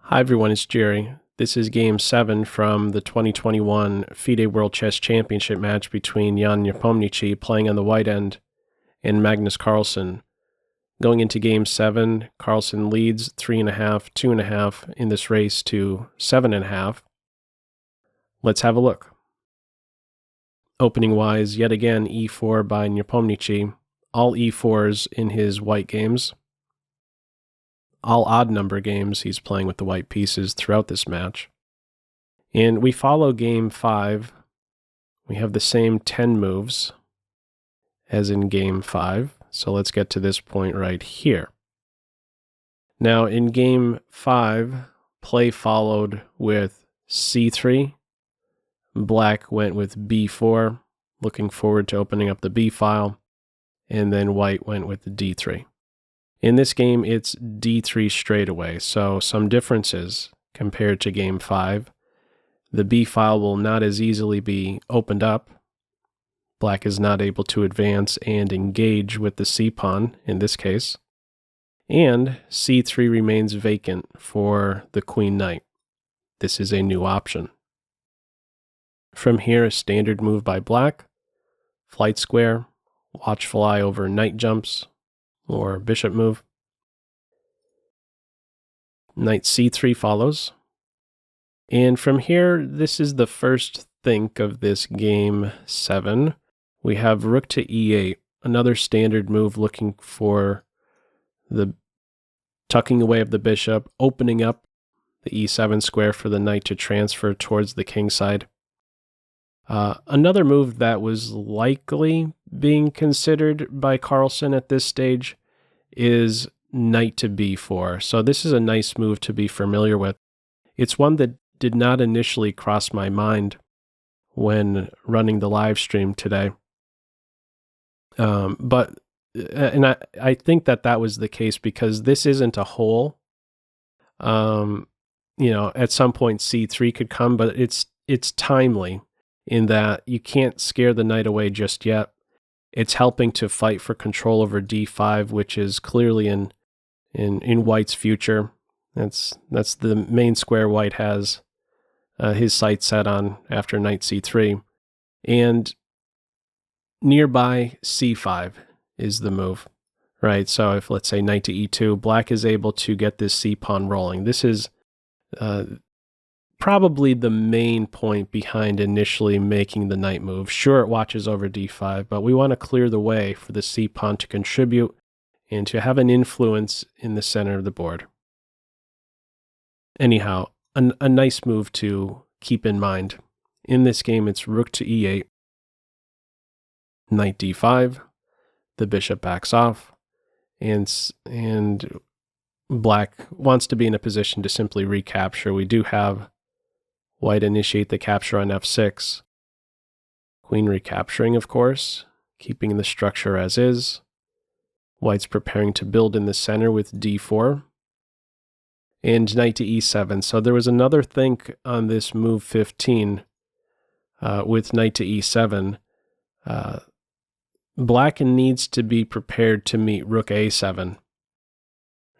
Hi everyone, it's Jerry. This is Game 7 from the 2021 FIDE World Chess Championship match between Ian Nepomniachtchi playing on the white end and Magnus Carlsen. Going into Game 7, Carlsen leads 3.5, 2.5 in this race to 7.5. Let's have a look. Opening-wise, yet again, e4 by Nepomniachtchi. All e4s in his white games. All odd number games he's playing with the white pieces throughout this match. And we follow Game 5. We have the same 10 moves as in Game 5. So let's get to this point right here. Now in Game 5, play followed with c3. Black went with b4, looking forward to opening up the b file. And then white went with d3. In this game, it's d3 straight away, so some differences compared to Game 5. The b file will not as easily be opened up. Black is not able to advance and engage with the c pawn in this case. And c3 remains vacant for the queen knight. This is a new option. From here, a standard move by black. Flight square, watchful eye over knight jumps, or bishop move. Knight c3 follows. And from here, this is the first think of this Game 7. We have rook to e8, another standard move looking for the tucking away of the bishop, opening up the e7 square for the knight to transfer towards the king side. Another move that was likely being considered by Carlsen at this stage is knight to b4. So this is a nice move to be familiar with. It's one that did not initially cross my mind when running the live stream today. I think that was the case because this isn't a hole. At some point c3 could come, but it's timely in that you can't scare the knight away just yet. It's helping to fight for control over d5, which is clearly in white's future. That's the main square white has his sights set on after knight c3. And nearby c5 is the move, right? So if, let's say, knight to e2, black is able to get this c-pawn rolling. This is probably the main point behind initially making the knight move. Sure, it watches over d5, but we want to clear the way for the c-pawn to contribute and to have an influence in the center of the board. Anyhow, a nice move to keep in mind. In this game, it's rook to e8, knight d5, the bishop backs off, and black wants to be in a position to simply recapture. We do have white initiate the capture on f6. Queen recapturing, of course, keeping the structure as is. White's preparing to build in the center with d4. And knight to e7. So there was another think on this move 15 with knight to e7. Black needs to be prepared to meet rook a7.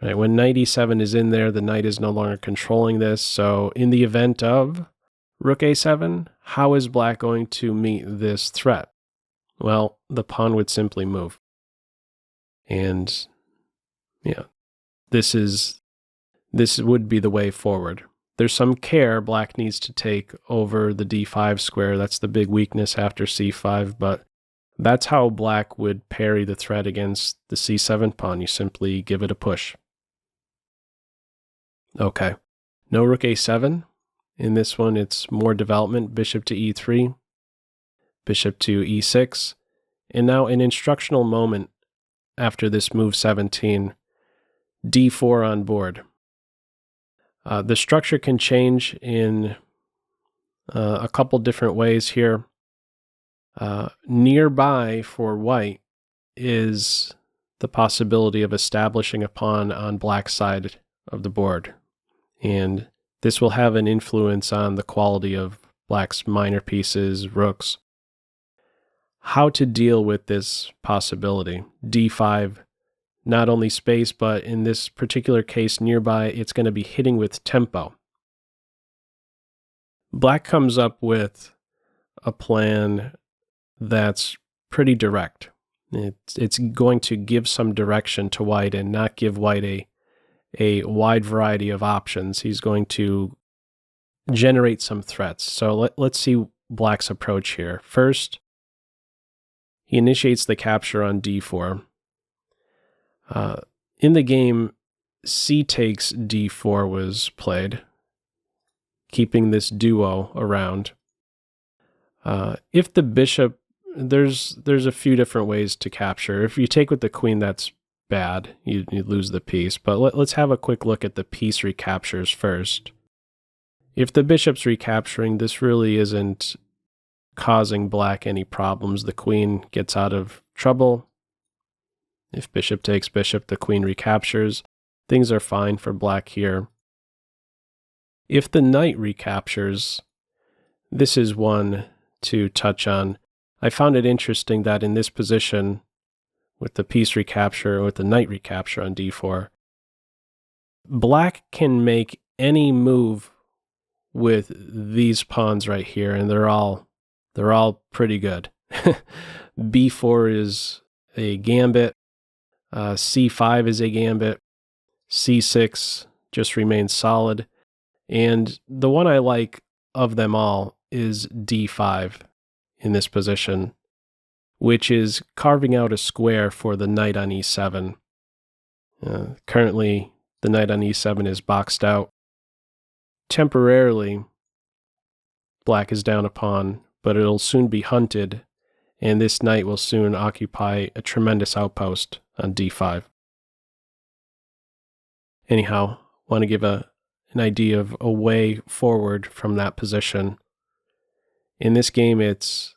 Right, when knight e7 is in there, the knight is no longer controlling this. So in the event of rook a7, how is black going to meet this threat? Well, the pawn would simply move. And yeah, this would be the way forward. There's some care black needs to take over the d5 square. That's the big weakness after c5, but that's how black would parry the threat against the c7 pawn. You simply give it a push. Okay, no rook a7. In this one, it's more development, bishop to e3, bishop to e6, and now an instructional moment after this move 17, d4 on board. The structure can change in a couple different ways here. Nearby for white is the possibility of establishing a pawn on black's side of the board. And this will have an influence on the quality of black's minor pieces, rooks. How to deal with this possibility? d5 not only space, but in this particular case nearby, it's going to be hitting with tempo. Black comes up with a plan that's pretty direct. It's going to give some direction to white and not give white a wide variety of options. He's going to generate some threats. So let's see black's approach here. First, he initiates the capture on d4. In the game, c takes d4 was played, keeping this duo around. If the bishop, there's a few different ways to capture. If you take with the queen, that's bad. You lose the piece. But let's have a quick look at the piece recaptures first. If the bishop's recapturing, this really isn't causing black any problems. The queen gets out of trouble. If bishop takes bishop, the queen recaptures. Things are fine for black here. If the knight recaptures, this is one to touch on. I found it interesting that in this position, with the piece recapture, or with the knight recapture on d4, black can make any move with these pawns right here, and they're all pretty good. b4 is a gambit, c5 is a gambit, c6 just remains solid, and the one I like of them all is d5 in this position, which is carving out a square for the knight on e7. Currently, the knight on e7 is boxed out. Temporarily, black is down a pawn, but it'll soon be hunted, and this knight will soon occupy a tremendous outpost on d5. Anyhow, want to give an idea of a way forward from that position. In this game, it's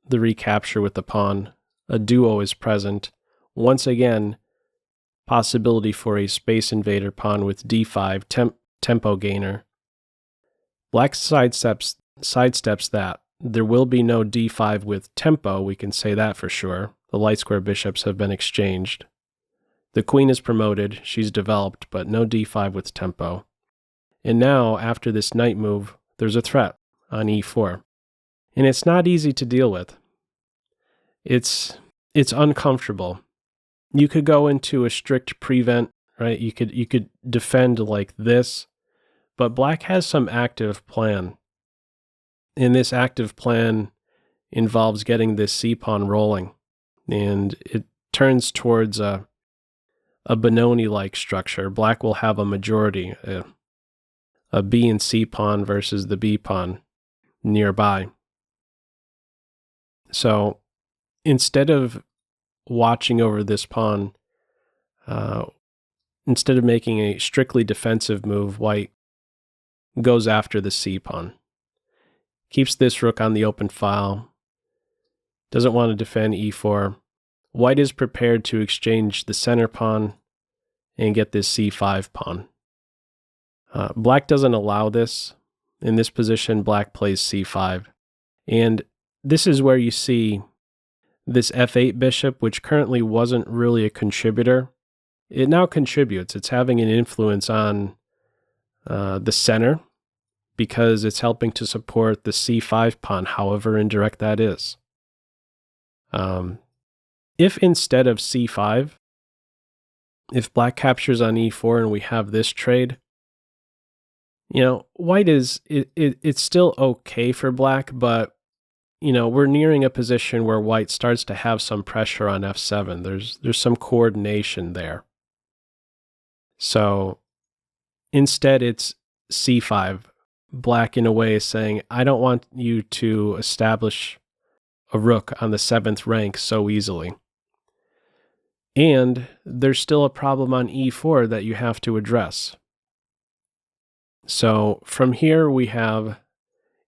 the recapture with the pawn. A duo is present. Once again, possibility for a space invader pawn with d5, tempo gainer. Black sidesteps that. There will be no d5 with tempo, we can say that for sure. The light square bishops have been exchanged. The queen is promoted, she's developed, but no d5 with tempo. And now, after this knight move, there's a threat on e4. And it's not easy to deal with. It's uncomfortable. You could go into a strict prevent, right? You could defend like this, but black has some active plan. And this active plan involves getting this c-pawn rolling, and it turns towards a Benoni-like structure. Black will have a majority, a b and c pawn versus the b pawn nearby. So instead of watching over this pawn, instead of making a strictly defensive move, white goes after the c pawn. Keeps this rook on the open file. Doesn't want to defend e4. White is prepared to exchange the center pawn and get this c5 pawn. Black doesn't allow this. In this position, black plays c5. And this is where you see this f8 bishop, which currently wasn't really a contributor. It now contributes. It's having an influence on the center, because it's helping to support the c5 pawn, however indirect that is. If instead of c5, if black captures on e4 and we have this trade, white it's still okay for black, but we're nearing a position where white starts to have some pressure on f7. There's some coordination there. So instead it's c5. Black in a way is saying, I don't want you to establish a rook on the 7th rank so easily. And there's still a problem on e4 that you have to address. So from here we have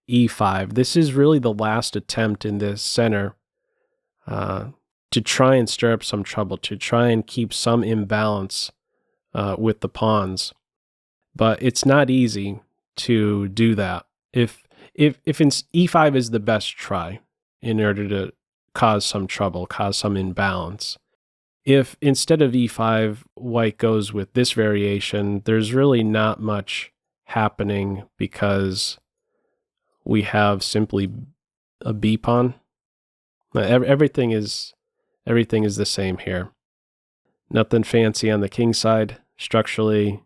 e5. This is really the last attempt in this center to try and stir up some trouble, to try and keep some imbalance with the pawns. But it's not easy to do that. If e5 is the best try in order to cause some trouble, cause some imbalance, If instead of e5, white goes with this variation, there's really not much happening because we have simply a b pawn. Everything is the same here. Nothing fancy on the king side. Structurally,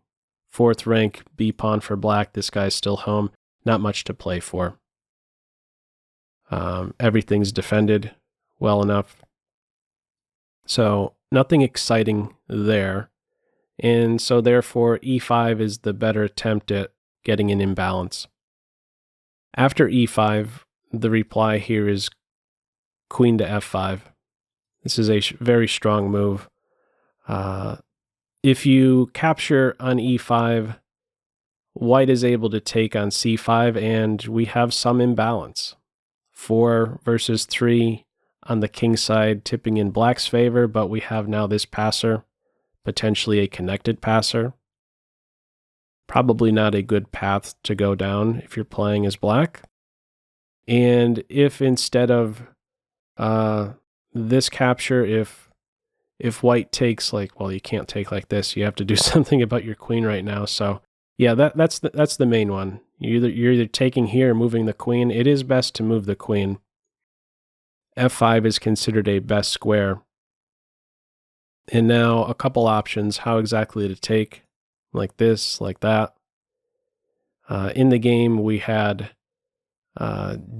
4th rank b pawn for black. This guy's still home. Not much to play for. Everything's defended well enough. So nothing exciting there. And so therefore e5 is the better attempt at getting an imbalance. After e5, the reply here is queen to f5. This is a very strong move. If you capture on e5, white is able to take on c5, and we have some imbalance. 4 versus 3 on the king side, tipping in black's favor, but we have now this passer, potentially a connected passer. Probably not a good path to go down if you're playing as black. And if instead of this capture, if white takes like, well, you can't take like this, you have to do something about your queen right now. So yeah, that's the main one. You're either taking here or moving the queen. It is best to move the queen. f5 is considered a best square. And now a couple options, how exactly to take, like this, like that. In the game, we had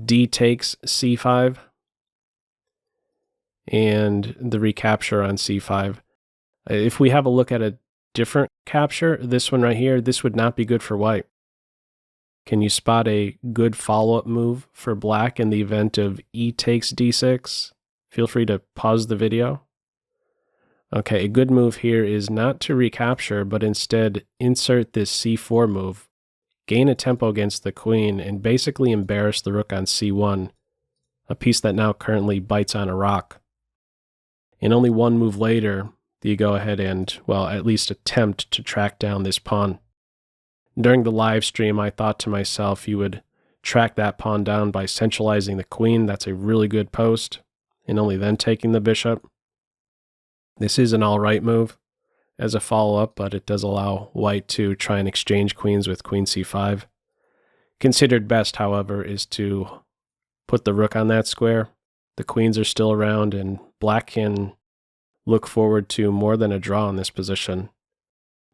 d takes c5 and the recapture on c5. If we have a look at a different capture, this one right here, this would not be good for white. Can you spot a good follow-up move for black in the event of e takes d6? Feel free to pause the video. Okay, a good move here is not to recapture, but instead insert this c4 move, gain a tempo against the queen, and basically embarrass the rook on c1, a piece that now currently bites on a rock. And only one move later, do you go ahead and, well, at least attempt to track down this pawn. During the live stream, I thought to myself, you would track that pawn down by centralizing the queen. That's a really good post, and only then taking the bishop. This is an all right move as a follow-up, but it does allow white to try and exchange queens with queen c5. Considered best, however, is to put the rook on that square. The queens are still around, and black can look forward to more than a draw in this position.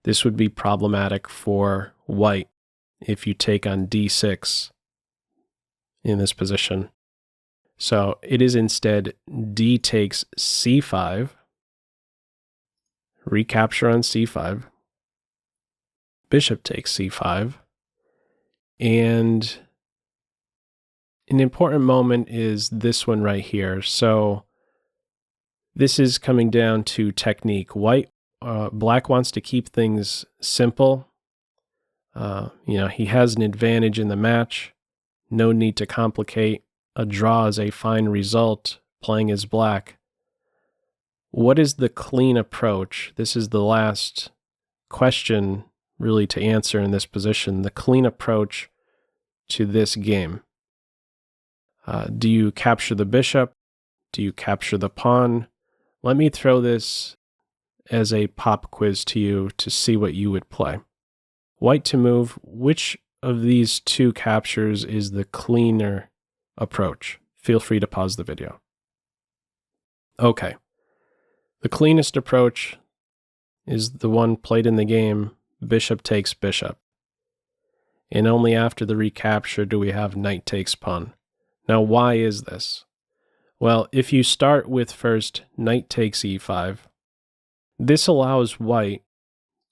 This would be problematic for white if you take on d6 in this position. So it is instead d takes c5, recapture on c5, bishop takes c5, and an important moment is this one right here. So this is coming down to technique. Black wants to keep things simple. He has an advantage in the match. No need to complicate. A draw is a fine result playing as black. What is the clean approach? This is the last question really to answer in this position. The clean approach to this game. Do you capture the bishop? Do you capture the pawn? Let me throw this as a pop quiz to you to see what you would play. White to move, which of these two captures is the cleaner approach? Feel free to pause the video. Okay. The cleanest approach is the one played in the game, bishop takes bishop. And only after the recapture do we have knight takes pawn. Now, why is this? Well, if you start with first knight takes e5, this allows white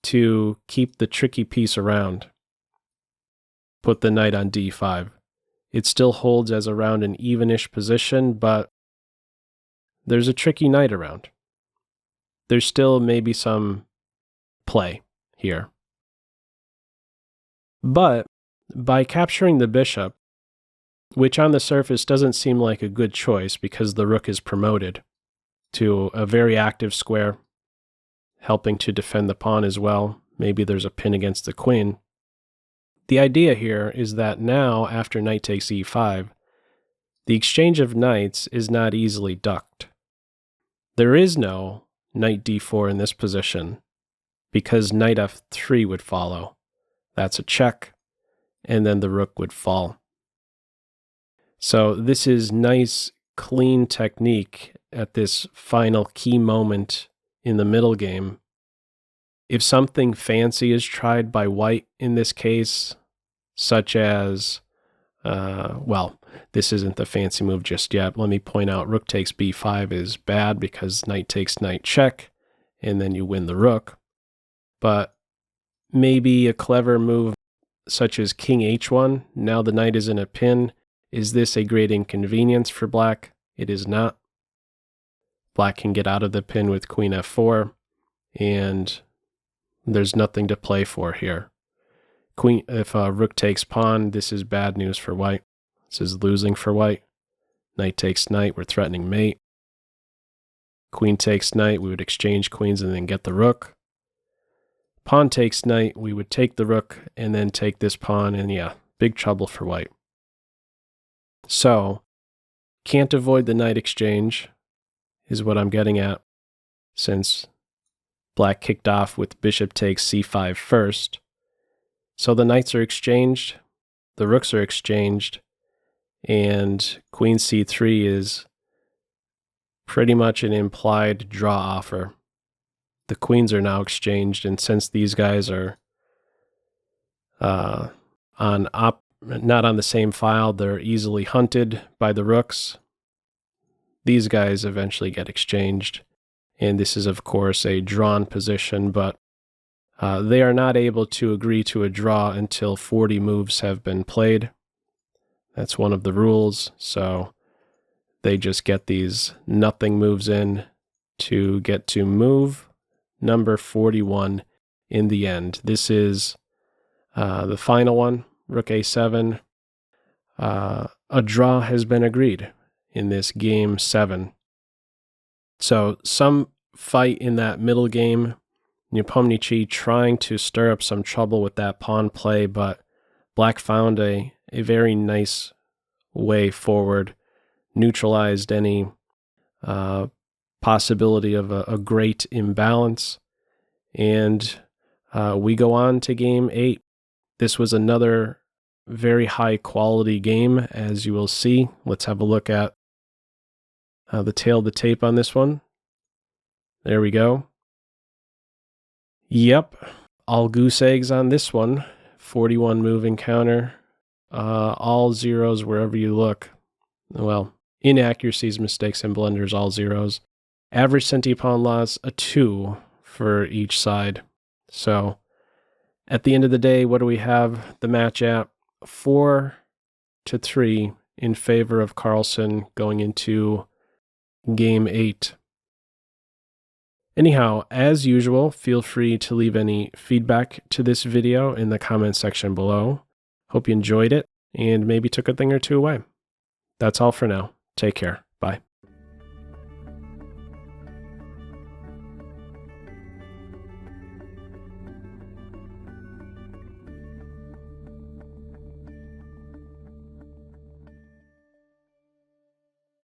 to keep the tricky piece around. Put the knight on d5. It still holds as around an evenish position, but there's a tricky knight around. There's still maybe some play here. But by capturing the bishop, which on the surface doesn't seem like a good choice because the rook is promoted to a very active square, helping to defend the pawn as well. Maybe there's a pin against the queen. The idea here is that now, after knight takes e5, the exchange of knights is not easily ducked. There is no knight d4 in this position, because knight f3 would follow. That's a check, and then the rook would fall. So this is nice, clean technique at this final key moment in the middle game. If something fancy is tried by white in this case, such as, well, this isn't the fancy move just yet. Let me point out rook takes b5 is bad because knight takes knight check, and then you win the rook. But maybe a clever move such as king h1, now the knight is in a pin. Is this a great inconvenience for black? It is not. Black can get out of the pin with queen f4, and there's nothing to play for here. If rook takes pawn, this is bad news for white. This is losing for white. Knight takes knight, we're threatening mate. Queen takes knight, we would exchange queens and then get the rook. Pawn takes knight, we would take the rook and then take this pawn, and yeah, big trouble for white. So, can't avoid the knight exchange, is what I'm getting at, since black kicked off with bishop takes c5 first. So the knights are exchanged, the rooks are exchanged, and queen c3 is pretty much an implied draw offer. The queens are now exchanged, and since these guys are not on the same file, they're easily hunted by the rooks. These guys eventually get exchanged, and this is of course a drawn position, but they are not able to agree to a draw until 40 moves have been played. That's one of the rules, so they just get these nothing moves in to get to move number 41 in the end. This is the final one, rook a7. A draw has been agreed in this game 7. So some fight in that middle game, Nepomniachtchi trying to stir up some trouble with that pawn play, but black found a very nice way forward, neutralized any possibility of a great imbalance, and we go on to game 8. This was another very high quality game, as you will see. Let's have a look at the tail of the tape on this one. There we go. Yep, all goose eggs on this one. 41 move encounter. All zeros wherever you look. Well, inaccuracies, mistakes, and blunders, all zeros. Average centi pawn loss, a 2 for each side. So, at the end of the day, what do we have the match at? 4-3 in favor of Carlsen going into game 8. Anyhow, as usual, feel free to leave any feedback to this video in the comment section below. Hope you enjoyed it and maybe took a thing or two away. That's all for now. Take care. Bye.